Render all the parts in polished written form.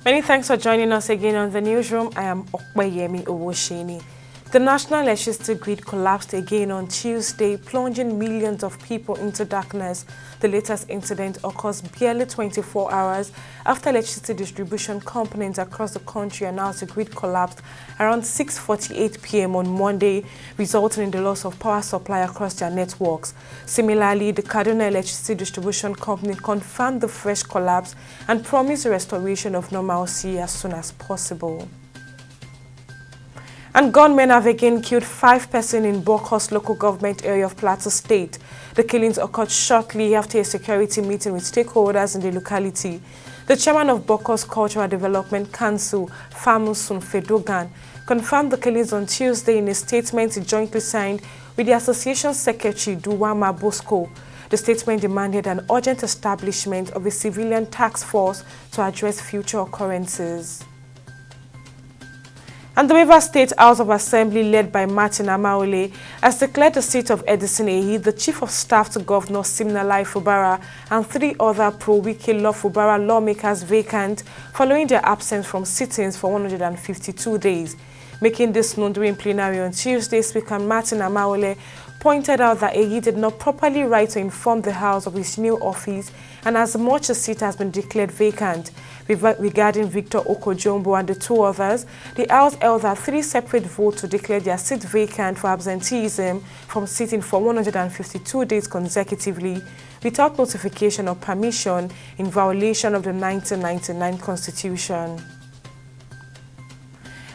Many thanks for joining us again on the newsroom. I am Okpeyemi Owosheni. The national electricity grid collapsed again on Tuesday, plunging millions of people into darkness. The latest incident occurs barely 24 hours after electricity distribution companies across the country announced the grid collapsed around 6:48 p.m. on Monday, resulting in the loss of power supply across their networks. Similarly, the Kaduna Electricity Distribution Company confirmed the fresh collapse and promised the restoration of normalcy as soon as possible. And gunmen have again killed 5 persons in Bokos local government area of Plateau State. The killings occurred shortly after a security meeting with stakeholders in the locality. The chairman of Bokos Cultural Development Council, Famusun Fedogan, confirmed the killings on Tuesday in a statement he jointly signed with the association secretary, Duwama Bosco. The statement demanded an urgent establishment of a civilian task force to address future occurrences. And the Rivers State House of Assembly, led by Martin Amaole, has declared the seat of Edison Ehi, the Chief of Staff to Governor Siminalayi Fubara, and 3 other pro-Wike Law Fubara lawmakers vacant following their absence from sittings for 152 days. Making this known during plenary on Tuesday, Speaker Martin Amaole pointed out that Ehi did not properly write to inform the House of his new office, and as much as seat has been declared vacant. Regarding Victor Okojombo and the 2 others, the House held 3 separate votes to declare their seat vacant for absenteeism from sitting for 152 days consecutively without notification or permission, in violation of the 1999 Constitution.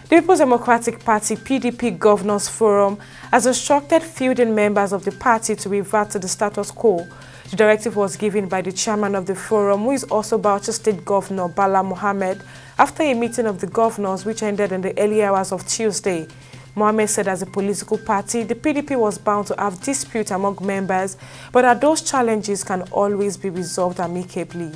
The People's Democratic Party (PDP) Governors Forum has instructed fielding members of the party to revert to the status quo. The directive was given by the chairman of the forum, who is also Bauchi State Governor Bala Mohammed, after a meeting of the governors which ended in the early hours of Tuesday. Mohammed said as a political party, the PDP was bound to have disputes among members, but that those challenges can always be resolved amicably.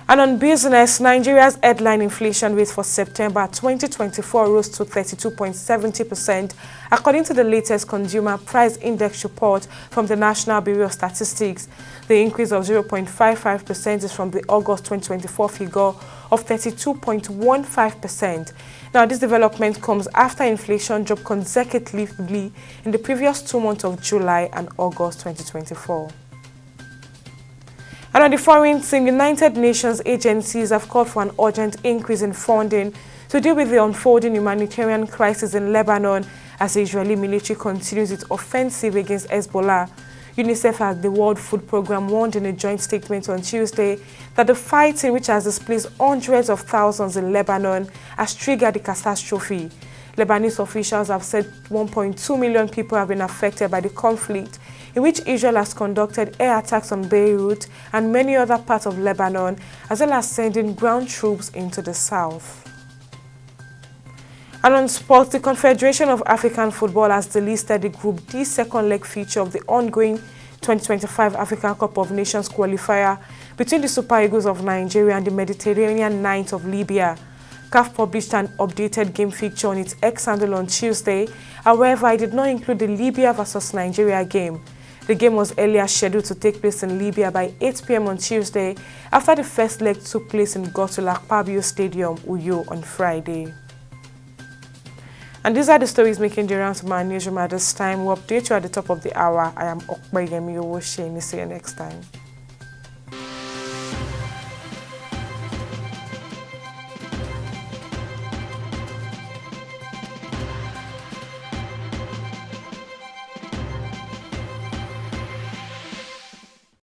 And on business, Nigeria's headline inflation rate for September 2024 rose to 32.70%, according to the latest Consumer Price Index report from the National Bureau of Statistics. The increase of 0.55% is from the August 2024 figure of 32.15%. Now, this development comes after inflation dropped consecutively in the previous 2 months of July and August 2024. And on the foreign scene, United Nations agencies have called for an urgent increase in funding to deal with the unfolding humanitarian crisis in Lebanon as the Israeli military continues its offensive against Hezbollah. UNICEF and the World Food Programme warned in a joint statement on Tuesday that the fighting, which has displaced hundreds of thousands in Lebanon, has triggered the catastrophe. Lebanese officials have said 1.2 million people have been affected by the conflict, in which Israel has conducted air attacks on Beirut and many other parts of Lebanon, as well as sending ground troops into the south. And on sports, the Confederation of African Football has delisted the Group D second leg feature of the ongoing 2025 African Cup of Nations qualifier between the Super Eagles of Nigeria and the Mediterranean Knights of Libya. CAF published an updated game fixture on its X handle on Tuesday. However, it did not include the Libya vs Nigeria game. The game was earlier scheduled to take place in Libya by 8 p.m. on Tuesday, after the first leg took place in Gotul Akpabio Stadium, Uyo, on Friday. And these are the stories making the rounds from our newsroom at this time. We'll update you at the top of the hour. I am Okpeyemi Owosheni. See you next time.